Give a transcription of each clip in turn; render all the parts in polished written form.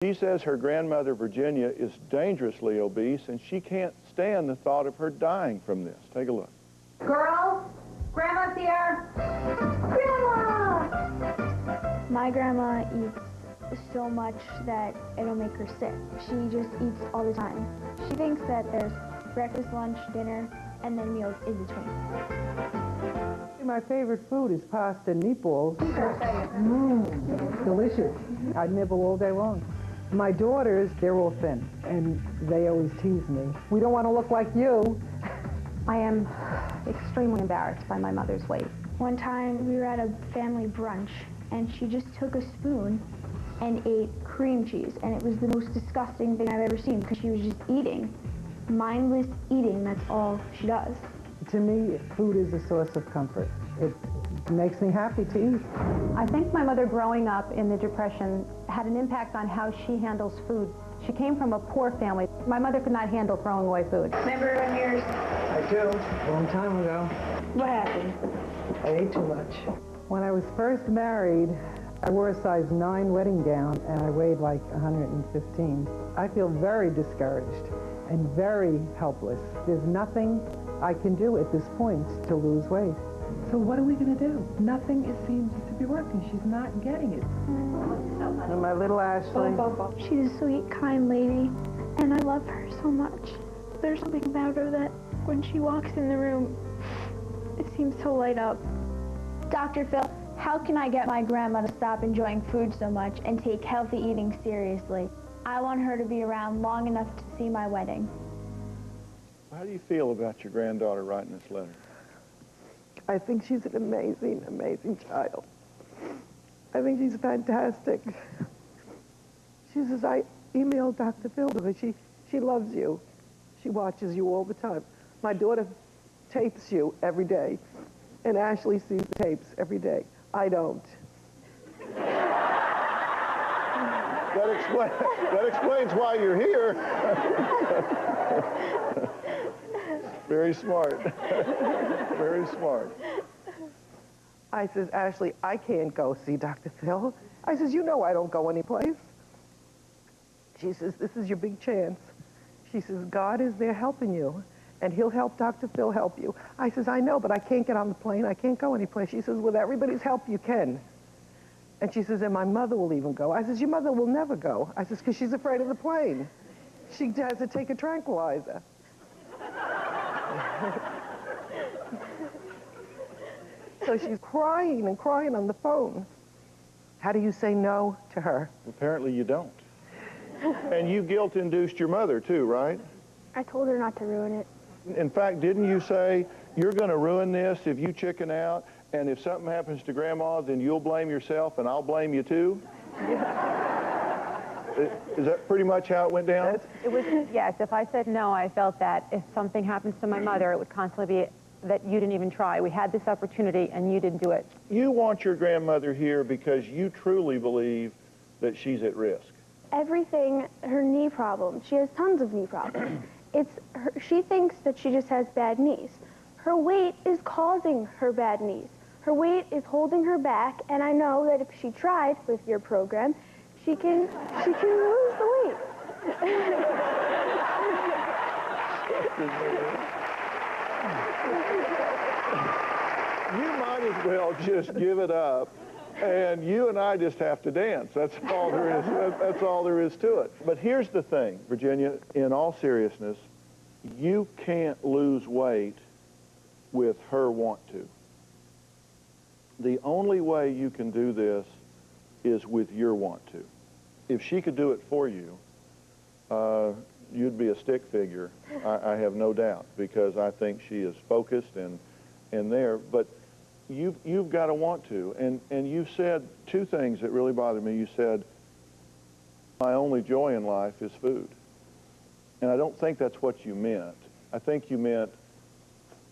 She says her grandmother, Virginia, is dangerously obese, and she can't stand the thought of her dying from this. Take a look. Girls, Grandma's here. Grandma! My grandma eats so much that it'll make her sick. She just eats all the time. She thinks that there's breakfast, lunch, dinner, and then meals in between. My favorite food is pasta and meatballs. Delicious. I nibble all day long. My daughters, they're all thin, and they always tease me. We don't want to look like you. I am extremely embarrassed by my mother's weight. One time we were at a family brunch, and she just took a spoon and ate cream cheese, and it was the most disgusting thing I've ever seen because she was just eating. Mindless eating, that's all she does. To me, food is a source of comfort. It makes me happy to eat. I think my mother growing up in the Depression had an impact on how she handles food. She came from a poor family. My mother could not handle throwing away food. Remember when yours? I do. A long time ago. What happened? I ate too much. When I was first married, I wore a size 9 wedding gown, and I weighed like 115. I feel very discouraged and very helpless. There's nothing I can do at this point to lose weight. So what are we going to do? Nothing seems to be working. She's not getting it. And my little Ashley. She's a sweet, kind lady, and I love her so much. There's something about her that when she walks in the room, it seems to light up. Dr. Phil, how can I get my grandma to stop enjoying food so much and take healthy eating seriously? I want her to be around long enough to see my wedding. How do you feel about your granddaughter writing this letter? I think she's an amazing, amazing child. I think she's fantastic. She says, I emailed Dr. Phil because she loves you. She watches you all the time. My daughter tapes you every day, and Ashley sees the tapes every day. I don't. That explains why you're here. Very smart. Very smart. I says, Ashley, I can't go see Dr. Phil. I says, you know I don't go anyplace. She says, this is your big chance. She says, God is there helping you, and he'll help Dr. Phil help you. I says, I know, but I can't get on the plane. I can't go anyplace. She says, with everybody's help, you can. And she says, and my mother will even go. I says, your mother will never go. I says, because she's afraid of the plane. She has to take a tranquilizer. So she's crying and crying on the phone. How do you say no to her? Apparently you don't. And you guilt-induced your mother too, right? I told her not to ruin it. In fact, didn't you say, you're going to ruin this if you chicken out, and if something happens to Grandma, then you'll blame yourself and I'll blame you too? Is that pretty much how it went down? It was, yes, if I said no, I felt that if something happens to my mother, it would constantly be that you didn't even try. We had this opportunity and you didn't do it. You want your grandmother here because you truly believe that she's at risk. Everything, her knee problem, she has tons of knee problems. She thinks that she just has bad knees. Her weight is causing her bad knees. Her weight is holding her back, and I know that if she tried with your program, she can lose the weight. You might as well just give it up, and you and I just have to dance. That's all there is. That's all there is to it. But here's the thing, Virginia, in all seriousness, you can't lose weight with her want to. The only way you can do this is with your want to. If she could do it for you, you'd be a stick figure, I have no doubt, because I think she is focused and there. But you've got to want to. And you said two things that really bothered me. You said, my only joy in life is food. And I don't think that's what you meant. I think you meant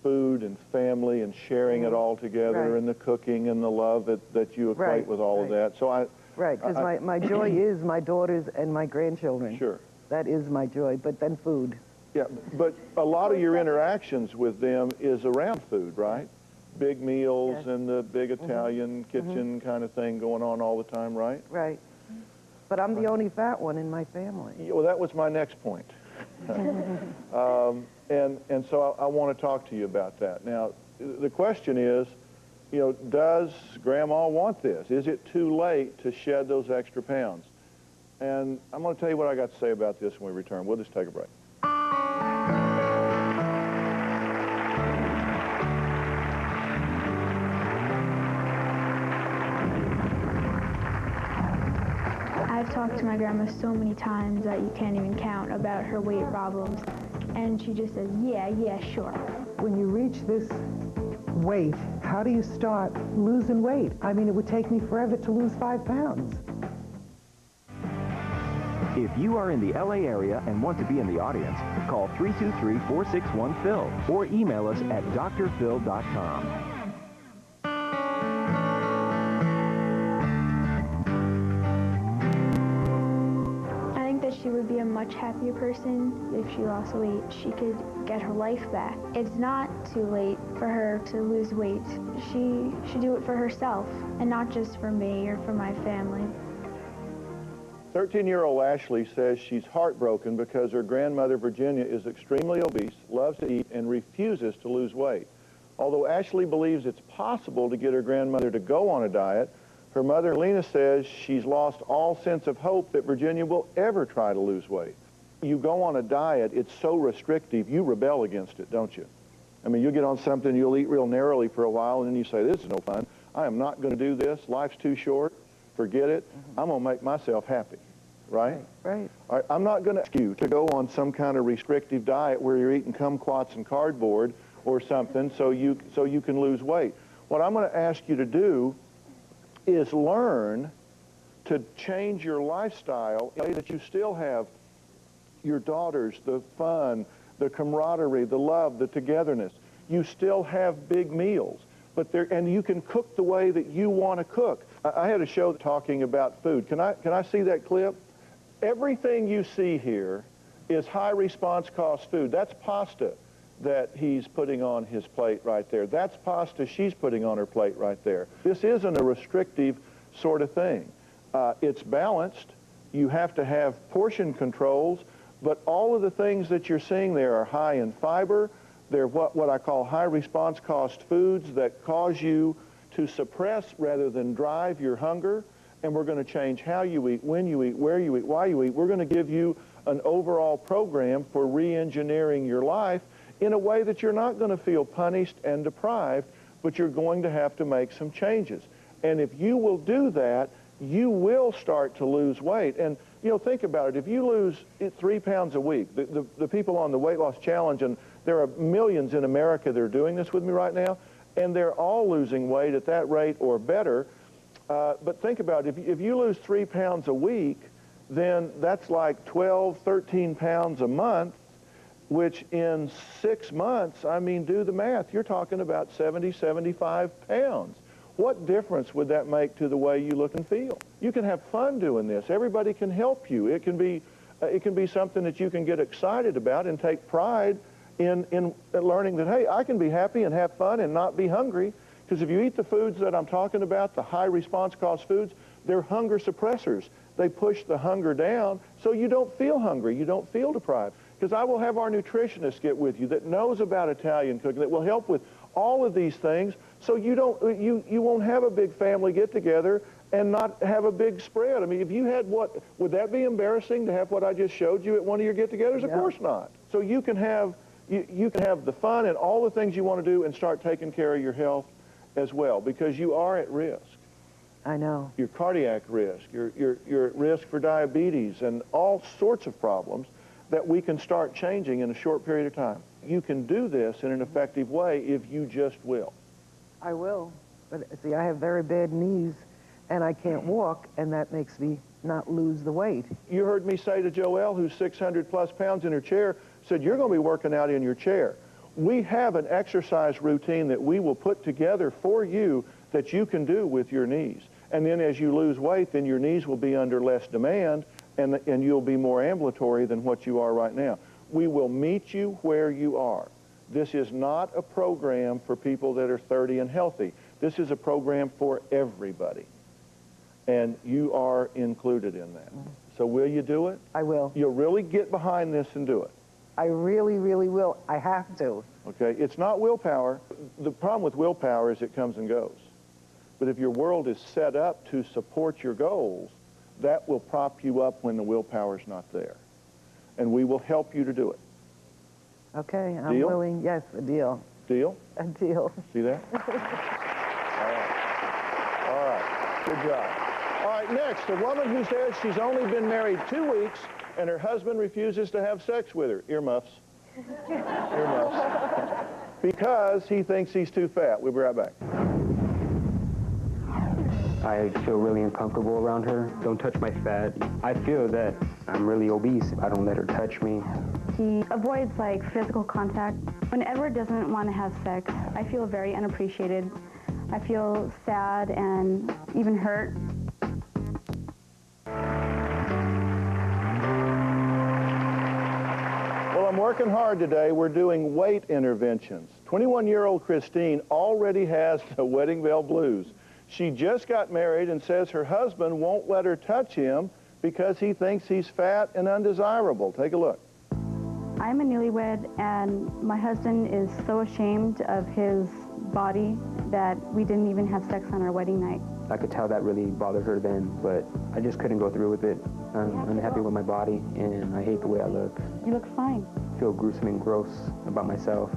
food and family and sharing it all together, right, and the cooking and the love that you equate with all of that. So Right, because my joy is my daughters and my grandchildren. Sure. That is my joy, but then food. Yeah, but a lot of your interactions with them is around food, right? Big meals, yes, and the big Italian kitchen kind of thing going on all the time, right? Right. But I'm the only fat one in my family. Yeah, well, that was my next point. And so I want to talk to you about that. Now, the question is, you know, does Grandma want this? Is it too late to shed those extra pounds? And I'm going to tell you what I got to say about this when we return. We'll just take a break. I've talked to my grandma so many times that you can't even count about her weight problems. And she just says, yeah, sure. When you reach this weight, how do you start losing weight? I mean, it would take me forever to lose 5 pounds. If you are in the LA area and want to be in the audience, call 323-461-PHIL or email us at drphil.com. She would be a much happier person if she lost weight. She could get her life back. It's not too late for her to lose weight. She should do it for herself and not just for me or for my family. 13-year-old Ashley says she's heartbroken because her grandmother Virginia is extremely obese, loves to eat, and refuses to lose weight. Although Ashley believes it's possible to get her grandmother to go on a diet, her mother, Lena, says she's lost all sense of hope that Virginia will ever try to lose weight. You go on a diet, it's so restrictive, you rebel against it, don't you? I mean, you get on something, you'll eat real narrowly for a while, and then you say, this is no fun. I am not going to do this. Life's too short. Forget it. I'm going to make myself happy, right? Right. All right, I'm not going to ask you to go on some kind of restrictive diet where you're eating kumquats and cardboard or something so you can lose weight. What I'm going to ask you to do is learn to change your lifestyle in a way that you still have your daughters, the fun, the camaraderie, the love, the togetherness. You still have big meals, and you can cook the way that you want to cook. I had a show talking about food. Can I see that clip? Everything you see here is high response cost food. That's pasta that he's putting on his plate right there. That's pasta she's putting on her plate right there. This isn't a restrictive sort of thing. It's balanced. You have to have portion controls, but all of the things that you're seeing there are high in fiber. They're what I call high response cost foods that cause you to suppress rather than drive your hunger. And we're going to change how you eat, when you eat, where you eat, why you eat. We're going to give you an overall program for re-engineering your life in a way that you're not going to feel punished and deprived, but you're going to have to make some changes. And if you will do that, you will start to lose weight. And, you know, think about it. If you lose 3 pounds a week, the people on the Weight Loss Challenge, and there are millions in America that are doing this with me right now, and they're all losing weight at that rate or better. But think about it. If you lose 3 pounds a week, then that's like 12, 13 pounds a month, which in 6 months, I mean, do the math. You're talking about 70, 75 pounds. What difference would that make to the way you look and feel? You can have fun doing this. Everybody can help you. It can be something that you can get excited about and take pride in learning that, hey, I can be happy and have fun and not be hungry. Because if you eat the foods that I'm talking about, the high response cost foods, they're hunger suppressors. They push the hunger down so you don't feel hungry, you don't feel deprived. Because I will have our nutritionist get with you that knows about Italian cooking, that will help with all of these things so you won't have a big family get-together and not have a big spread. I mean, if you had would that be embarrassing to have what I just showed you at one of your get-togethers? Yeah. Of course not. So you can have the fun and all the things you want to do and start taking care of your health as well, because you are at risk. I know. You're cardiac risk, you're at risk for diabetes and all sorts of problems that we can start changing in a short period of time. You can do this in an effective way if you just will. I will. But see, I have very bad knees and I can't walk, and that makes me not lose the weight. You heard me say to Joelle, who's 600 plus pounds in her chair, said, you're going to be working out in your chair. We have an exercise routine that we will put together for you that you can do with your knees. And then as you lose weight, then your knees will be under less demand, and you'll be more ambulatory than what you are right now. We will meet you where you are. This is not a program for people that are 30 and healthy. This is a program for everybody. and you are included in that. So will you do it? I will. You'll really get behind this and do it. I really, really will. I have to. Okay? It's not willpower. The problem with willpower is it comes and goes. But if your world is set up to support your goals, that will prop you up when the willpower is not there. And we will help you to do it. Okay, I'm Deal? willing. Yes, a deal. Deal? A deal. See that? All right. Good job. All right, next, a woman who says she's only been married 2 weeks and her husband refuses to have sex with her. Earmuffs. Earmuffs. Because he thinks he's too fat. We'll be right back. I feel really uncomfortable around her. Don't touch my fat. I feel that I'm really obese. I don't let her touch me. He avoids like physical contact. When Edward doesn't want to have sex, I feel very unappreciated. I feel sad and even hurt. Well, I'm working hard today. We're doing weight interventions. 21-year-old Christine already has the wedding veil blues. She just got married and says her husband won't let her touch him because he thinks he's fat and undesirable. Take a look. I'm a newlywed, and my husband is so ashamed of his body that we didn't even have sex on our wedding night. I could tell that really bothered her then, but I just couldn't go through with it. I'm unhappy with my body, and I hate the way I look. You look fine. I feel gruesome and gross about myself.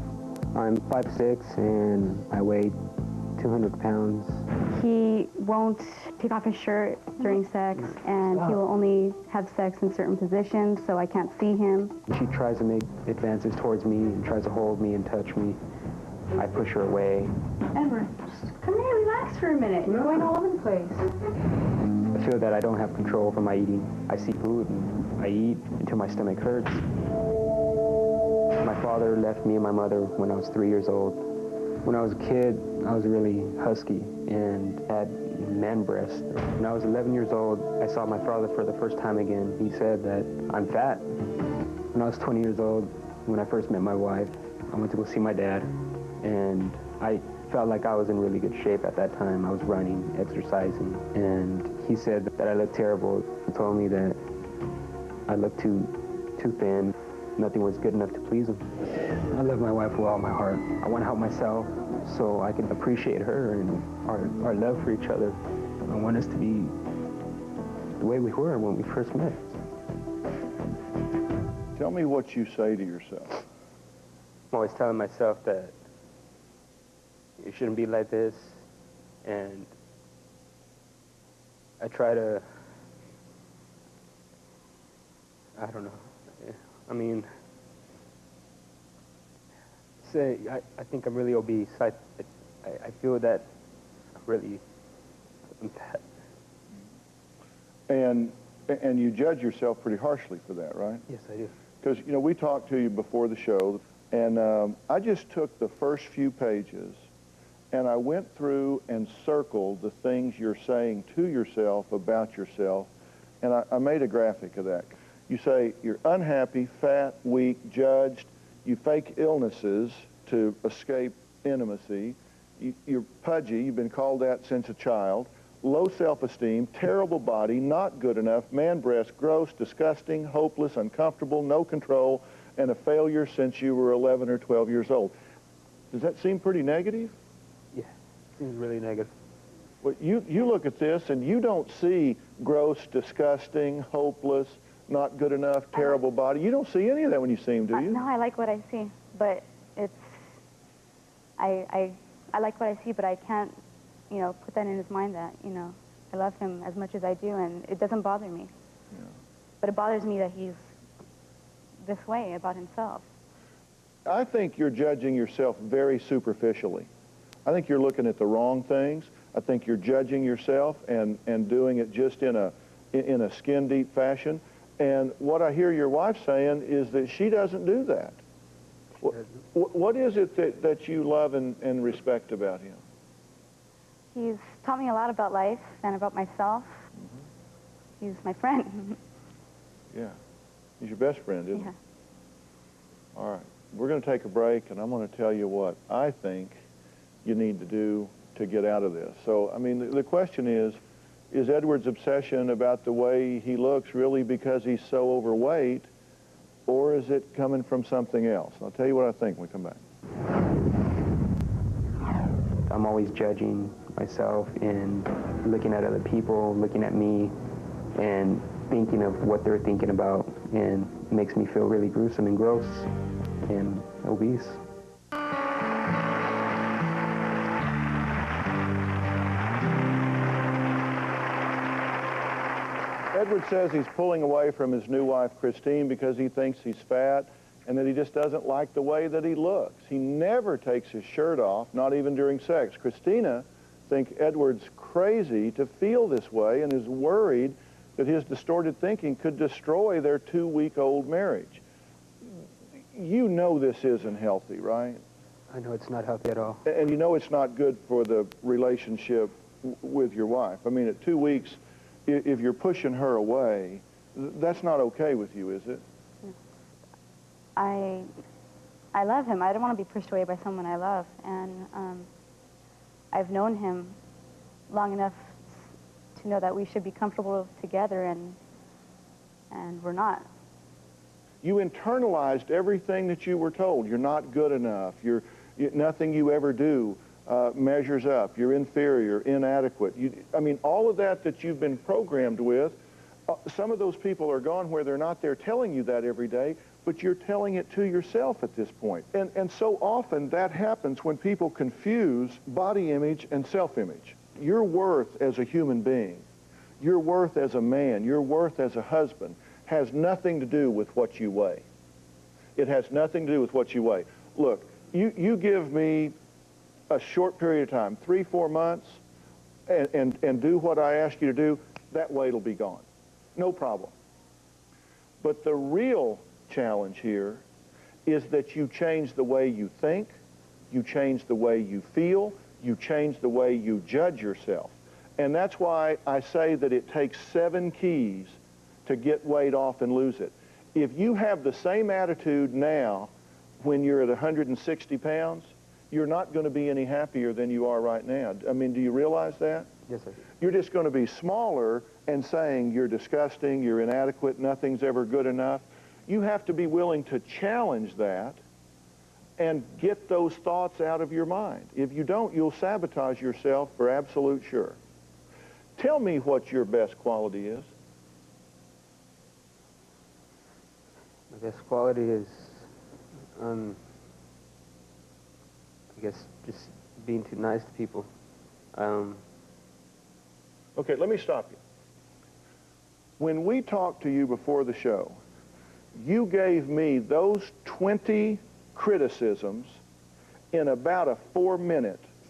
I'm 5'6", and I weigh 200 pounds. He won't take off his shirt during sex, and he will only have sex in certain positions, so I can't see him. She tries to make advances towards me and tries to hold me and touch me. I push her away. Edward, come here, relax for a minute. You're going all over the place. I feel that I don't have control over my eating. I see food and I eat until my stomach hurts. My father left me and my mother when I was 3 years old. When I was a kid, I was really husky and had man breasts. When I was 11 years old, I saw my father for the first time again. He said that I'm fat. When I was 20 years old, when I first met my wife, I went to go see my dad, and I felt like I was in really good shape at that time. I was running, exercising, and he said that I looked terrible. He told me that I looked too thin. Nothing was good enough to please him. I love my wife with all my heart. I want to help myself so I can appreciate her and our love for each other. I want us to be the way we were when we first met. Tell me what you say to yourself. I'm always telling myself that it shouldn't be like this, and I try to, I don't know. I mean, I think I'm really obese. I feel that I'm really fat. And you judge yourself pretty harshly for that, right? Yes, I do. Because, you know, we talked to you before the show, and I just took the first few pages, and I went through and circled the things you're saying to yourself about yourself, and I made a graphic of that. You say you're unhappy, fat, weak, judged. You fake illnesses to escape intimacy. You're pudgy. You've been called that since a child. Low self-esteem, terrible body, not good enough, man breast, gross, disgusting, hopeless, uncomfortable, no control, and a failure since you were 11 or 12 years old. Does that seem pretty negative? Yeah, seems really negative. Well, you look at this and you don't see gross, disgusting, hopeless, not good enough, terrible body. You don't see any of that when you see him, do you? No, I like what I see, but it's, I like what I see, but I can't, you know, put that in his mind that, you know, I love him as much as I do, and it doesn't bother me. Yeah. But it bothers me that he's this way about himself. I think you're judging yourself very superficially. I think you're looking at the wrong things. I think you're judging yourself and doing it just in a skin-deep fashion. And what I hear your wife saying is that she doesn't do that. What is it that you love and respect about him? He's taught me a lot about life and about myself. He's my friend. Yeah. He's your best friend, isn't Yeah. he? All right. We're going to take a break, and I'm going to tell you what I think you need to do to get out of this. So, I mean, the question is, Is Edward's obsession about the way he looks really because he's so overweight, or is it coming from something else? I'll tell you what I think when we come back. I'm always judging myself and looking at other people, looking at me, and thinking of what they're thinking about, and it makes me feel really gruesome and gross and obese. Edward says he's pulling away from his new wife, Christine, because he thinks he's fat and that he just doesn't like the way that he looks. He never takes his shirt off, not even during sex. Christina thinks Edward's crazy to feel this way and is worried that his distorted thinking could destroy their 2-week-old marriage. You know this isn't healthy, right? I know it's not healthy at all. And you know it's not good for the relationship with your wife. I mean, at 2 weeks, if you're pushing her away, that's not okay with you, is it? I love him. I don't want to be pushed away by someone I love. And I've known him long enough to know that we should be comfortable together, and we're not. You internalized everything that you were told. You're not good enough. Nothing you ever do measures up. You're inferior, inadequate. I mean, all of that you've been programmed with, some of those people are gone where they're not there telling you that every day, but you're telling it to yourself at this point. And so often that happens when people confuse body image and self-image. Your worth as a human being, your worth as a man, your worth as a husband has nothing to do with what you weigh. It has nothing to do with what you weigh. Look, you give me a short period of time, 3-4 months, and do what I ask you to do, that weight will be gone. No problem. But the real challenge here is that you change the way you think, you change the way you feel, you change the way you judge yourself. And that's why I say that it takes 7 keys to get weight off and lose it. If you have the same attitude now when you're at 160 pounds, you're not going to be any happier than you are right now. I mean, do you realize that? Yes, sir. You're just going to be smaller and saying you're disgusting, you're inadequate, nothing's ever good enough. You have to be willing to challenge that and get those thoughts out of your mind. If you don't, you'll sabotage yourself for absolute sure. Tell me what your best quality is. My best quality is, I guess, just being too nice to people. Okay, let me stop you. When we talked to you before the show, you gave me those 20 criticisms in about a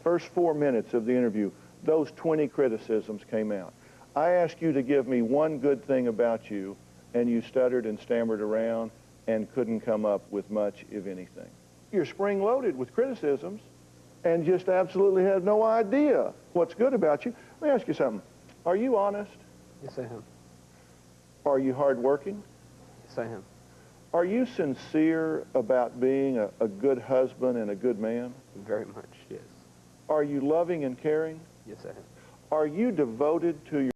first 4 minutes of the interview. Those 20 criticisms came out. I asked you to give me one good thing about you, and you stuttered and stammered around and couldn't come up with much, if anything. You're spring-loaded with criticisms and just absolutely have no idea what's good about you. Let me ask you something. Are you honest? Yes, I am. Are you hardworking? Yes, I am. Are you sincere about being a good husband and a good man? Very much, yes. Are you loving and caring? Yes, I am. Are you devoted to your